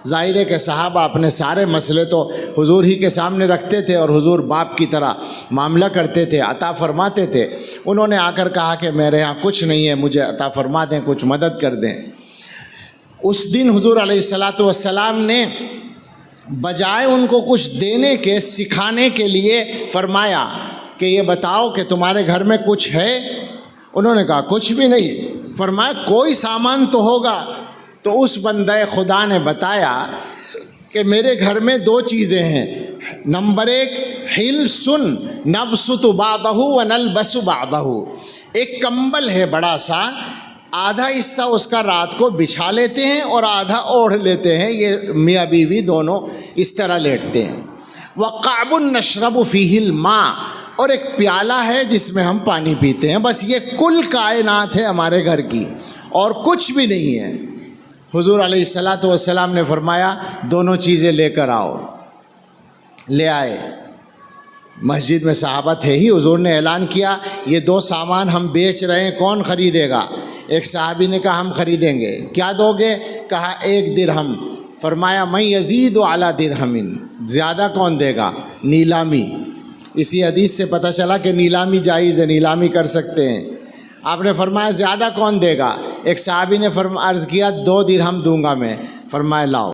ظاہر ہے کہ صحابہ اپنے سارے مسئلے تو حضور ہی کے سامنے رکھتے تھے اور حضور باپ کی طرح معاملہ کرتے تھے، عطا فرماتے تھے۔ انہوں نے آ کر کہا کہ میرے ہاں کچھ نہیں ہے، مجھے عطا فرما دیں، کچھ مدد کر دیں۔ اس دن حضور علیہ الصلاۃ والسلام نے بجائے ان کو کچھ دینے کے سکھانے کے لیے فرمایا کہ یہ بتاؤ کہ تمہارے گھر میں کچھ ہے؟ انہوں نے کہا کچھ بھی نہیں۔ فرمایا کوئی سامان تو ہوگا۔ تو اس بندہ خدا نے بتایا کہ میرے گھر میں دو چیزیں ہیں۔ نمبر ایک، حلس نبسط بعضہ ونلبس بعضہ، ایک کمبل ہے بڑا سا، آدھا حصہ اس کا رات کو بچھا لیتے ہیں اور آدھا اوڑھ لیتے ہیں، یہ میاں بیوی دونوں اس طرح لیٹتے ہیں۔ وقعب نشرب فیہ الماء، اور ایک پیالہ ہے جس میں ہم پانی پیتے ہیں، بس یہ کل کائنات ہے ہمارے گھر کی، اور کچھ بھی نہیں ہے۔ حضور علیہ الصلاۃ والسلام نے فرمایا دونوں چیزیں لے کر آؤ۔ لے آئے۔ مسجد میں صحابہ تھے ہی، حضور نے اعلان کیا یہ دو سامان ہم بیچ رہے ہیں، کون خریدے گا؟ ایک صحابی نے کہا ہم خریدیں گے۔ کیا دو گے؟ کہا 1 درہم۔ فرمایا من یزید علی درہم، زیادہ کون دے گا؟ نیلامی۔ اسی حدیث سے پتہ چلا کہ نیلامی جائز ہے، نیلامی کر سکتے ہیں۔ آپ نے فرمایا زیادہ کون دے گا؟ ایک صحابی نے عرض کیا 2 درہم دوں گا میں۔ فرمایا لاؤ۔